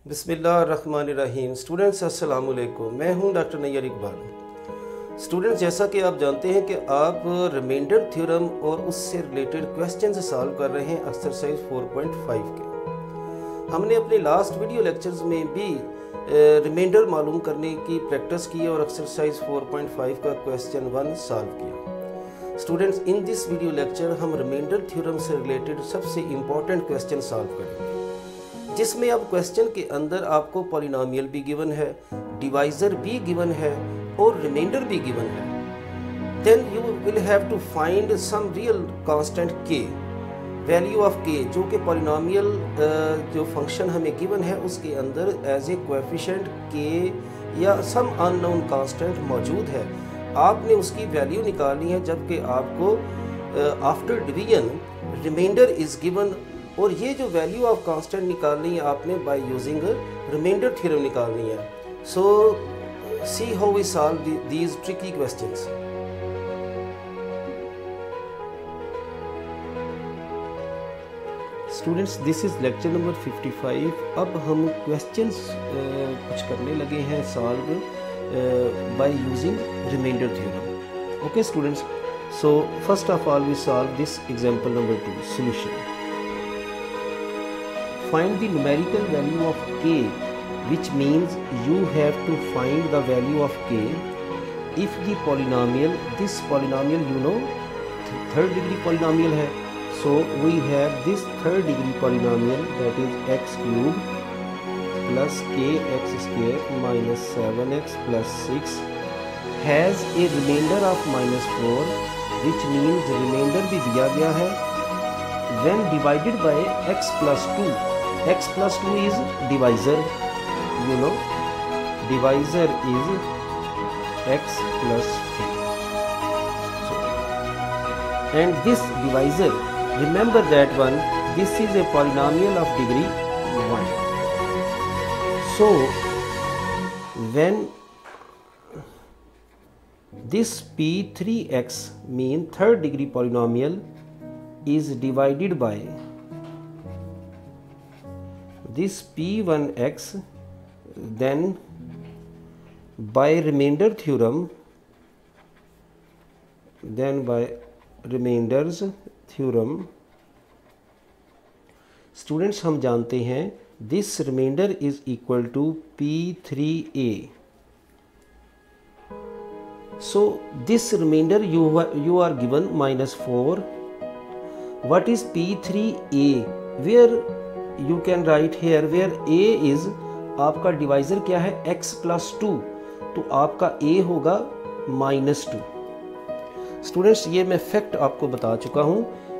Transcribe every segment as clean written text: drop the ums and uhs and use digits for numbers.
बिस्मिल्लाहिर्रहमानिर्रहीम। स्टूडेंट्स अस्सलाम वालेकुम, मैं हूं डॉक्टर नैयर इकबाल। स्टूडेंट्स, जैसा कि आप जानते हैं कि आप रिमाइंडर थ्योरम और उससे रिलेटेड क्वेश्चन सॉल्व कर रहे हैं एक्सरसाइज 4.5 के। हमने अपने लास्ट वीडियो लेक्चर्स में भी रिमाइंडर मालूम करने की प्रैक्टिस की और एक्सरसाइज 4.5 का क्वेश्चन 1 सॉल्व किया। Students, in this video lecture हम रिमाइंडर थ्योरम से रिलेटेड सबसे इम्पॉर्टेंट क्वेश्चन सॉल्व करेंगे, जिसमें अब क्वेश्चन के अंदर आपको पॉलिनोमियल भी गिवन है, डिवाइजर भी गिवन है और रिमाइंडर भी गिवन है। Then you will have to find some real constant K, value of K, जो कि पॉलिनोमियल जो फंक्शन हमें गिवन है उसके अंदर एज ए कोएफिशिएंट के या सम अननोन कांस्टेंट मौजूद है। आपने उसकी वैल्यू निकालनी है, जबकि आपको after division reminder is given, और ये जो वैल्यू ऑफ कांस्टेंट निकालनी है आपने बाय यूजिंग रिमाइंडर थ्योरम निकालनी है। So see how we solve these tricky questions. Students, this is lecture number 55। अब हम क्वेश्चंस कुछ करने लगे हैं solve by using remainder theorem. Okay students, so first of all we solve this example number 2 solution. Find the numerical value of k, which means you have to find the value of k if the polynomial, this polynomial you know third degree polynomial है, so we have this third degree polynomial, that is x cube plus kx square minus 7x plus 6 has a remainder of -4, which means remainder भी दिया गया है। when divided by x plus 2, x plus 2 is divisor, you know, divisor is x plus 2. So, and this divisor, remember that one, this is a polynomial of degree 1. So when this p3x mean third degree polynomial is divided by this p1x, then by remainder theorem, students हम जानते हैं this reminder is equal to p3a. so this remainder you are given -4. what is p3a? where you can write here, where a is आपका divisor क्या है x plus 2, तो आपका a होगा -2। Students, ये मैं फैक्ट आपको बता चुका हूँ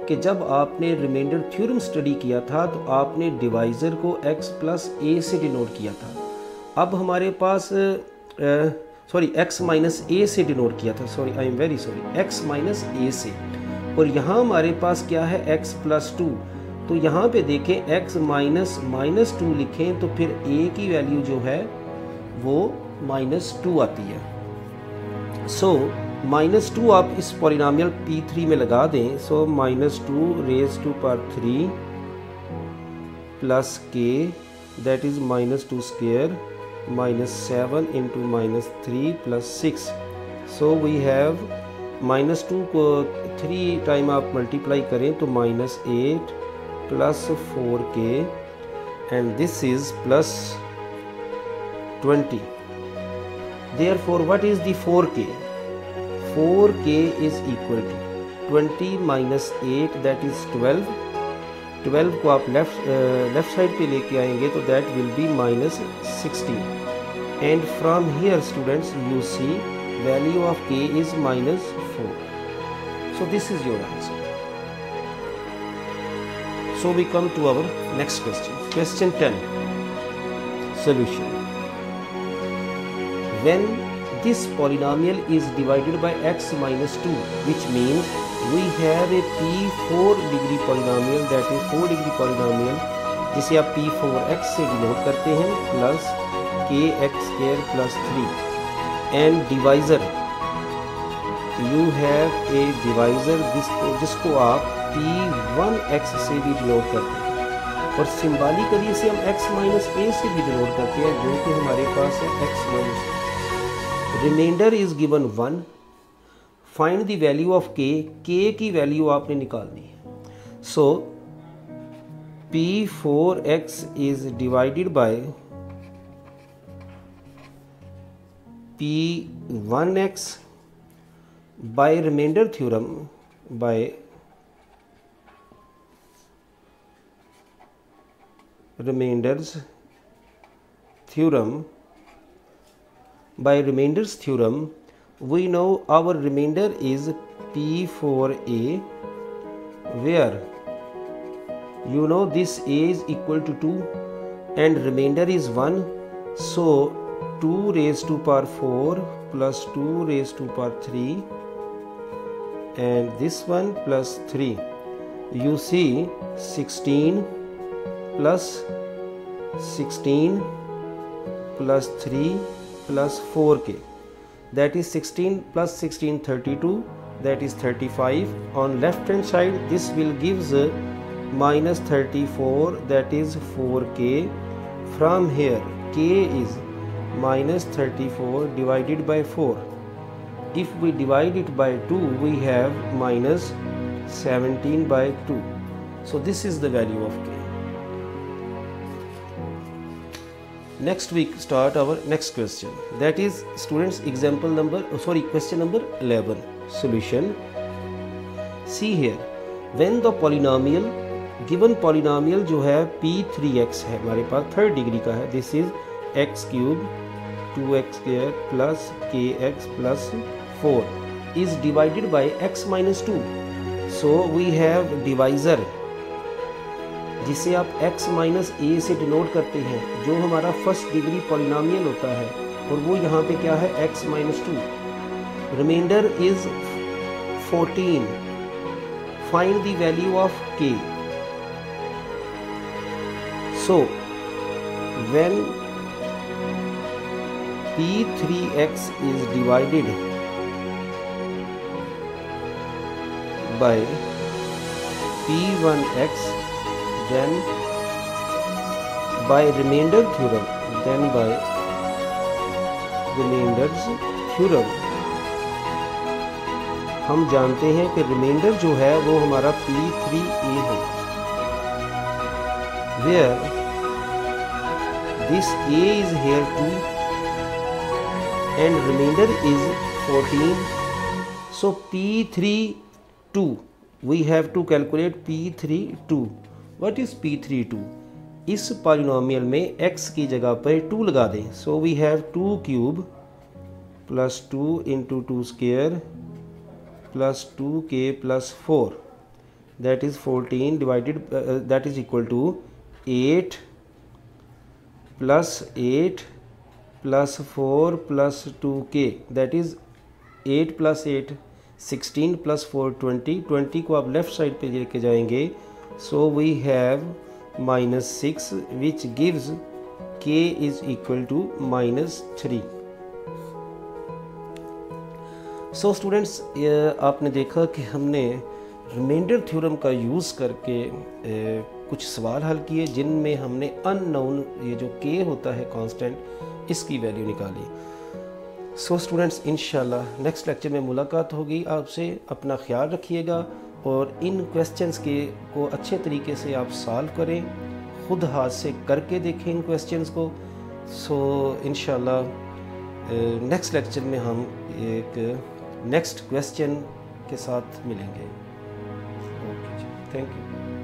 कि जब आपने रिमाइंडर थ्योरम स्टडी किया था तो आपने डिवाइजर को x plus a से डिनोट किया था। अब हमारे पास x minus a से डिनोट किया था, I am very sorry, x minus a से, और यहाँ हमारे पास क्या है x plus 2, तो यहाँ पे देखें x -2 लिखें तो फिर a की वैल्यू जो है वो -2 आती है। सो -2 आप इस पॉलिनोमियल p3 में लगा दें, so -2 raised to power 3 plus k, that is -2 square -7 into -3 plus 6। So we have -2 को 3 टाइम आप मल्टीप्लाई करें तो -8 plus 4k, and this is plus 20. therefore what is the 4k? 4k is equal to 20 minus 8, that is 12। 12 को आप left side पे लेके आएंगे तो that will be -16, and from here students you see value of k is -4. so this is your answer. So we come to our next question. Question 10. Solution. When this polynomial is divided by x minus 2, which means we have a p4 degree polynomial, that is 4 degree polynomial, जिसे आप p4x से denote करते हैं, plus kx square plus 3, and divisor, you have a divisor जिसको आप p1x से भी denote करते हैं। और सिम्बॉलिकली इसे हम x माइनस ए से भी डिनोट करते हैं, जो कि हमारे पास है x minus a. Remainder is given 1, find the value of k, k की वैल्यू आपने निकालनी है। So p4x is divided by p1x by remainder theorem by remainders theorem. By remainders theorem we know our remainder is p4a, where you know this a is equal to 2 and remainder is 1, so 2 raised to power 4 plus 2 raised to power 3 and this one plus 3. You see 16 plus 16 plus 3 plus 4k, that is 16 plus 16 32, that is 35. On left hand side this will gives minus 34, that is 4k. From here k is minus 34 divided by 4. If we divide it by 2 we have minus 17 by 2. So this is the value of k. Next we start our next question, that is students example number question number 11 solution. See here, when the polynomial given polynomial जो है p3x है हमारे पास third degree का है, this is x cube 2x square plus kx plus 4 is divided by x minus 2. So we have divisor जिसे आप x minus ए से denote करते हैं, जो हमारा फर्स्ट डिग्री पॉलिनोमियल होता है, और वो यहाँ पे क्या है x minus 2। Remainder is 14, find the value of k. So when p3x is divided by p1x, then by remainder theorem, then by remainders theorem हम जानते हैं कि रिमाइंडर जो है वो हमारा p3a है, where this a is here 2 and remainder is 14. So p32 we have to calculate p32. What is p32? इस पॉलिनोमियल में x की जगह पर 2 लगा दें. So we have 2 cube plus 2 into 2 square plus 2k plus 4, that is 14 divided, that is equal to 8 plus 8 plus 4 plus 2k, that is 8 plus 8 16 plus 4 20. 20 को आप left side पे लेके जाएंगे. So we have minus 6 which gives k is equal to minus 3. So students आपने देखा कि हमने remainder theorem का यूज़ करके कुछ सवाल हल किए, जिनमें हमने अननोन ये जो k होता है कांस्टेंट, इसकी वैल्यू निकाली. सो स्टूडेंट्स इंशाल्लाह नेक्स्ट लेक्चर में मुलाकात होगी आपसे. अपना ख्याल रखिएगा और इन क्वेश्चंस को अच्छे तरीके से आप सॉल्व करें, ख़ुद हाथ से करके देखें इन क्वेश्चंस को. सो इंशाल्लाह नेक्स्ट लेक्चर में हम एक नेक्स्ट क्वेश्चन के साथ मिलेंगे. ओके जी, थैंक यू.